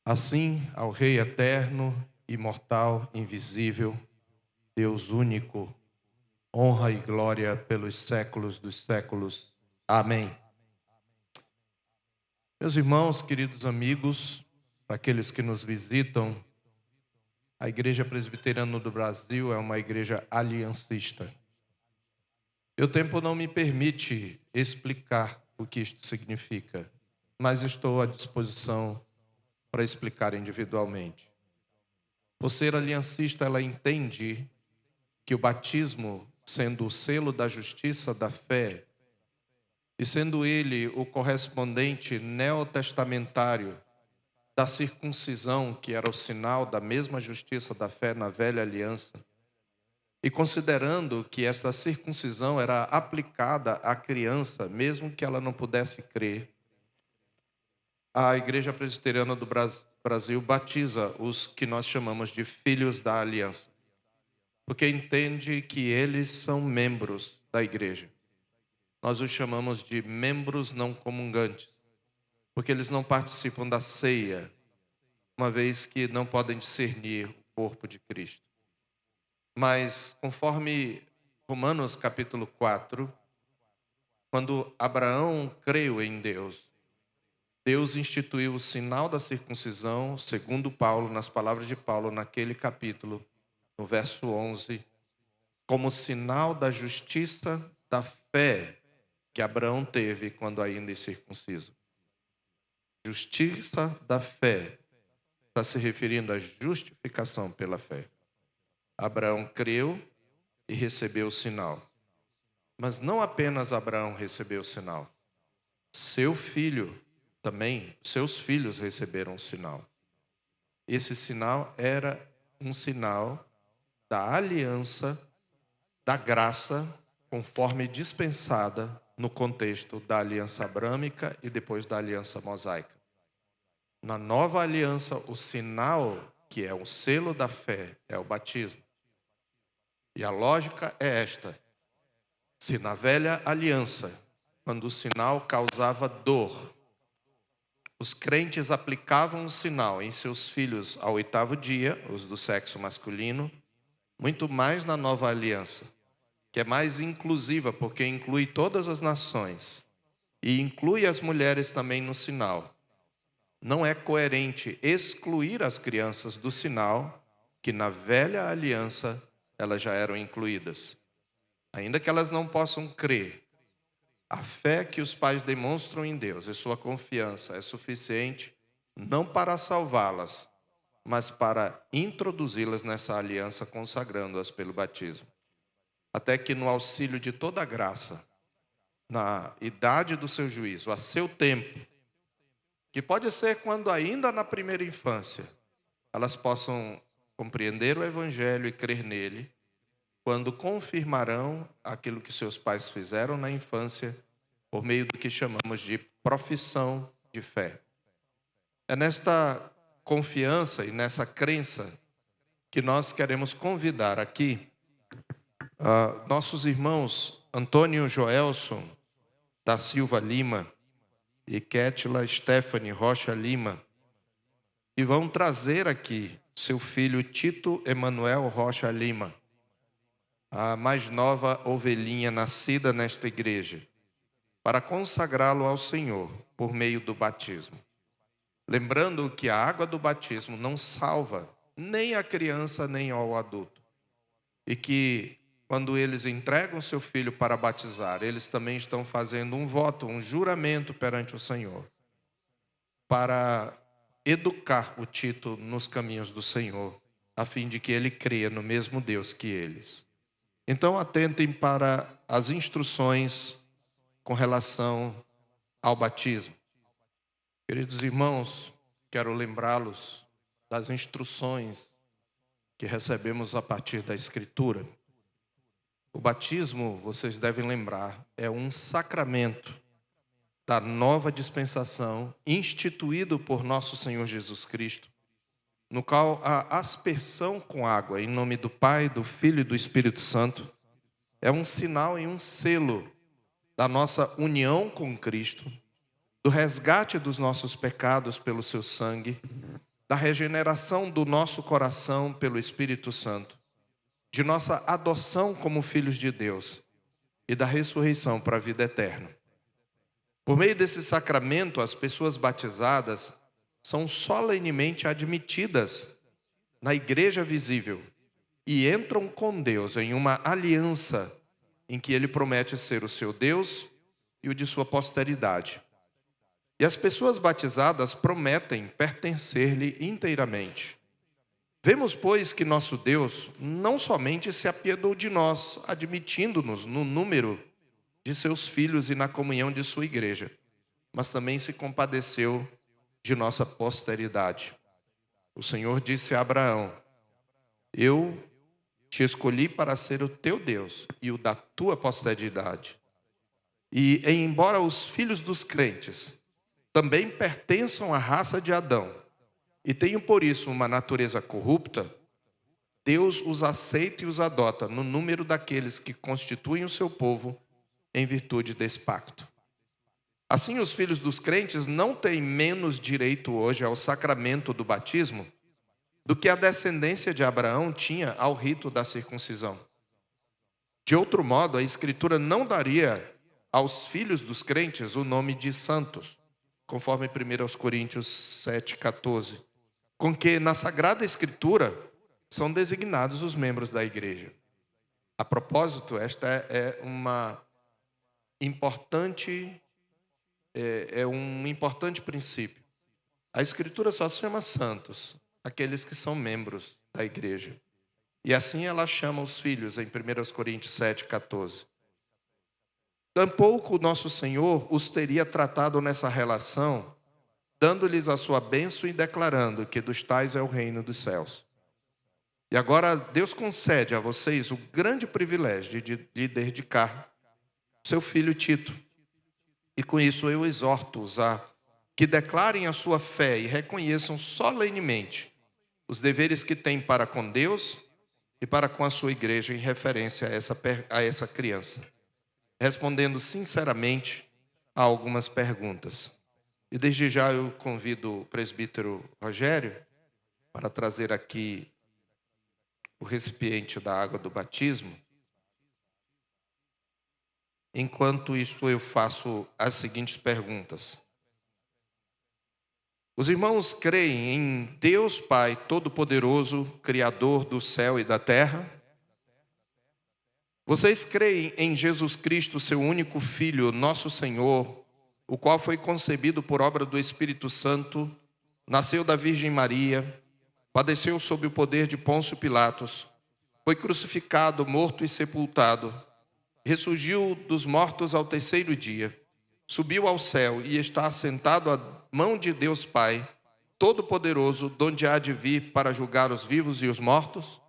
Assim, ao Rei eterno, imortal, invisível, Deus único, honra e glória pelos séculos dos séculos. Amém. Meus irmãos, queridos amigos, aqueles que nos visitam, a Igreja Presbiteriana do Brasil é uma igreja aliancista. O tempo não me permite explicar o que isto significa, mas estou à disposição para explicar individualmente. Por ser aliancista, ela entende que o batismo, sendo o selo da justiça da fé, e sendo ele o correspondente neotestamentário da circuncisão, que era o sinal da mesma justiça da fé na velha aliança, e considerando que esta circuncisão era aplicada à criança, mesmo que ela não pudesse crer, a Igreja Presbiteriana do Brasil batiza os que nós chamamos de filhos da aliança, porque entende que eles são membros da igreja. Nós os chamamos de membros não comungantes, porque eles não participam da ceia, uma vez que não podem discernir o corpo de Cristo. Mas, conforme Romanos capítulo 4, quando Abraão creu em Deus, Deus instituiu o sinal da circuncisão, segundo Paulo, nas palavras de Paulo, naquele capítulo, no verso 11, como sinal da justiça da fé que Abraão teve quando ainda incircunciso. Justiça da fé está se referindo à justificação pela fé. Abraão creu e recebeu o sinal. Mas não apenas Abraão recebeu o sinal. Seu filho também, seus filhos receberam o sinal. Esse sinal era um sinal da aliança, da graça, conforme dispensada no contexto da aliança abrâmica e depois da aliança mosaica. Na nova aliança, o sinal, que é o selo da fé, é o batismo. E a lógica é esta: se na velha aliança, quando o sinal causava dor, os crentes aplicavam o sinal em seus filhos ao 8º dia, os do sexo masculino, muito mais na nova aliança, que é mais inclusiva, porque inclui todas as nações e inclui as mulheres também no sinal. Não é coerente excluir as crianças do sinal, que na velha aliança elas já eram incluídas. Ainda que elas não possam crer, a fé que os pais demonstram em Deus e sua confiança é suficiente não para salvá-las, mas para introduzi-las nessa aliança, consagrando-as pelo batismo. Até que no auxílio de toda a graça, na idade do seu juízo, a seu tempo, que pode ser quando ainda na primeira infância, elas possam compreender o Evangelho e crer nele, quando confirmarão aquilo que seus pais fizeram na infância, por meio do que chamamos de profissão de fé. É nesta confiança e nessa crença que nós queremos convidar aqui nossos irmãos Antônio Joelson da Silva Lima e Kétila Stephanie Rocha Lima, e vão trazer aqui seu filho Tito Emanuel Rocha Lima, a mais nova ovelhinha nascida nesta igreja, para consagrá-lo ao Senhor por meio do batismo. Lembrando que a água do batismo não salva nem a criança nem ao adulto, e que quando eles entregam seu filho para batizar, eles também estão fazendo um voto, um juramento perante o Senhor, para educar o Tito nos caminhos do Senhor, a fim de que ele creia no mesmo Deus que eles. Então atentem para as instruções com relação ao batismo. Queridos irmãos, quero lembrá-los das instruções que recebemos a partir da Escritura. O batismo, vocês devem lembrar, é um sacramento da nova dispensação instituído por nosso Senhor Jesus Cristo, no qual a aspersão com água em nome do Pai, do Filho e do Espírito Santo é um sinal e um selo da nossa união com Cristo, do resgate dos nossos pecados pelo seu sangue da regeneração do nosso coração pelo Espírito Santo, de nossa adoção como filhos de Deus e da ressurreição para a vida eterna. Por meio desse sacramento, as pessoas batizadas são solenemente admitidas na igreja visível e entram com Deus em uma aliança em que Ele promete ser o seu Deus e o de sua posteridade. E as pessoas batizadas prometem pertencer-lhe inteiramente. Vemos, pois, que nosso Deus não somente se apiedou de nós, admitindo-nos no número de seus filhos e na comunhão de sua igreja, mas também se compadeceu de nossa posteridade. O Senhor disse a Abraão: eu te escolhi para ser o teu Deus e o da tua posteridade. E embora os filhos dos crentes também pertençam à raça de Adão e tenham por isso uma natureza corrupta, Deus os aceita e os adota no número daqueles que constituem o seu povo em virtude desse pacto. Assim, os filhos dos crentes não têm menos direito hoje ao sacramento do batismo do que a descendência de Abraão tinha ao rito da circuncisão. De outro modo, a Escritura não daria aos filhos dos crentes o nome de santos, conforme 1 Coríntios 7,14, com que na Sagrada Escritura são designados os membros da igreja. A propósito, esta é um importante princípio. A Escritura só chama santos aqueles que são membros da igreja. E assim ela chama os filhos em 1 Coríntios 7,14. Tampouco nosso Senhor os teria tratado nessa relação, dando-lhes a sua bênção e declarando que dos tais é o reino dos céus. E agora Deus concede a vocês o grande privilégio de lhe dedicar seu filho Tito. E com isso eu exorto-os a que declarem a sua fé e reconheçam solenemente os deveres que têm para com Deus e para com a sua igreja em referência a essa criança, respondendo sinceramente a algumas perguntas. E desde já eu convido o presbítero Rogério para trazer aqui o recipiente da água do batismo. Enquanto isso, eu faço as seguintes perguntas. Os irmãos creem em Deus Pai Todo-Poderoso, Criador do céu e da terra? Vocês creem em Jesus Cristo, seu único Filho, nosso Senhor, o qual foi concebido por obra do Espírito Santo, nasceu da Virgem Maria, padeceu sob o poder de Pôncio Pilatos, foi crucificado, morto e sepultado, ressurgiu dos mortos ao terceiro dia, subiu ao céu e está assentado à mão de Deus Pai, Todo-Poderoso, donde há de vir para julgar os vivos e os mortos?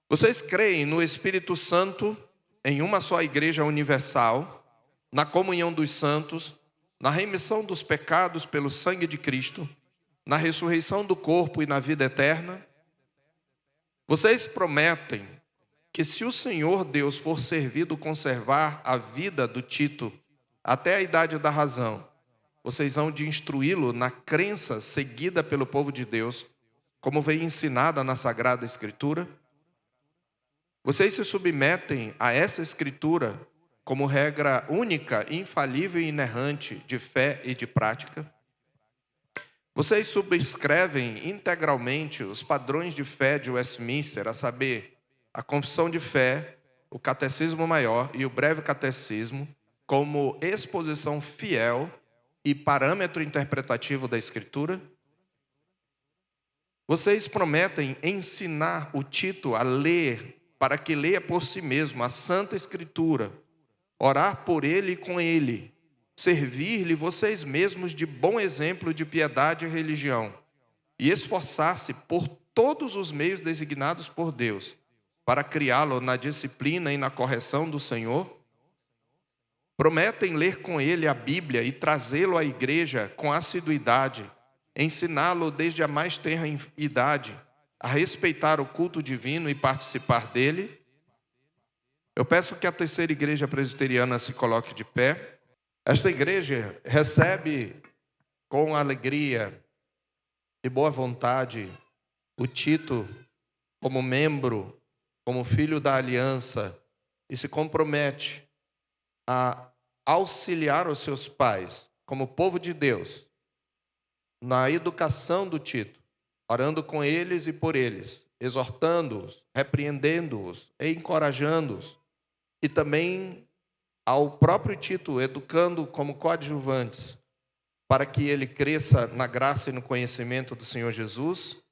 Vocês creem no Espírito Santo, em uma só igreja universal, na comunhão dos santos, na remissão dos pecados pelo sangue de Cristo, na ressurreição do corpo e na vida eterna? Vocês prometem que se o Senhor Deus for servido conservar a vida do Tito até a idade da razão, vocês hão de instruí-lo na crença seguida pelo povo de Deus, como vem ensinada na Sagrada Escritura? Vocês se submetem a essa Escritura como regra única, infalível e inerrante de fé e de prática? Vocês subscrevem integralmente os padrões de fé de Westminster, a saber, a Confissão de Fé, o Catecismo Maior e o Breve Catecismo, como exposição fiel e parâmetro interpretativo da Escritura? Vocês prometem ensinar o Tito a ler, para que leia por si mesmo a Santa Escritura, orar por ele e com ele, servir-lhe vocês mesmos de bom exemplo de piedade e religião, e esforçar-se por todos os meios designados por Deus, para criá-lo na disciplina e na correção do Senhor? Prometem ler com ele a Bíblia e trazê-lo à igreja com assiduidade, ensiná-lo desde a mais tenra idade a respeitar o culto divino e participar dele? Eu peço que a terceira igreja presbiteriana se coloque de pé. Esta igreja recebe com alegria e boa vontade, o Tito, como membro, como filho da aliança, e se compromete a auxiliar os seus pais, como povo de Deus, na educação do Tito, orando com eles e por eles, exortando-os, repreendendo-os, encorajando-os, e também ao próprio Tito, educando como coadjuvantes, para que ele cresça na graça e no conhecimento do Senhor Jesus.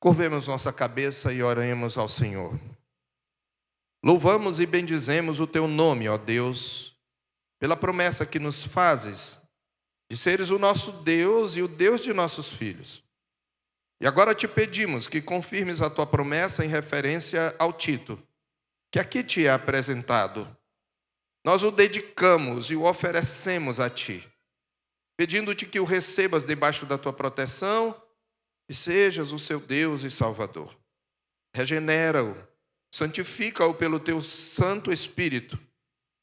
Curvemos nossa cabeça e oremos ao Senhor. Louvamos e bendizemos o teu nome, ó Deus, pela promessa que nos fazes de seres o nosso Deus e o Deus de nossos filhos. E agora te pedimos que confirmes a tua promessa em referência ao Tito, que aqui te é apresentado. Nós o dedicamos e o oferecemos a ti, pedindo-te que o recebas debaixo da tua proteção e sejas o seu Deus e Salvador. Regenera-o, santifica-o pelo teu Santo Espírito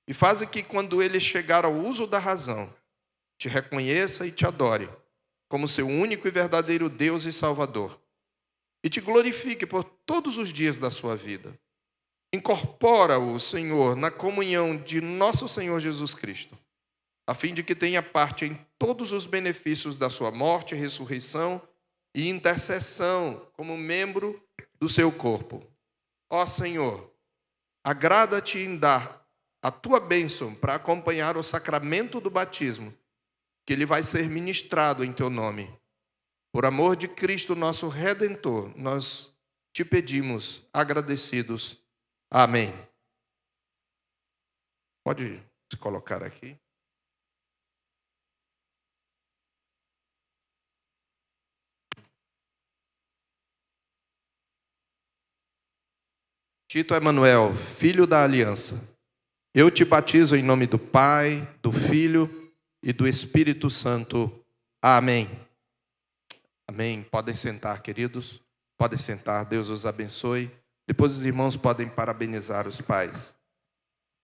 e faze que, quando ele chegar ao uso da razão, te reconheça e te adore como seu único e verdadeiro Deus e Salvador, e te glorifique por todos os dias da sua vida. Incorpora-o, Senhor, na comunhão de nosso Senhor Jesus Cristo, a fim de que tenha parte em todos os benefícios da sua morte, ressurreição e intercessão como membro do seu corpo. Ó Senhor, agrada-te em dar a tua bênção para acompanhar o sacramento do batismo, que ele vai ser ministrado em teu nome. Por amor de Cristo, nosso Redentor, nós te pedimos, agradecidos. Amém. Pode se colocar aqui. Tito Emanuel, filho da aliança, eu te batizo em nome do Pai, do Filho e do Espírito Santo. Amém. Amém. Podem sentar, queridos. Podem sentar. Deus os abençoe. Depois os irmãos podem parabenizar os pais.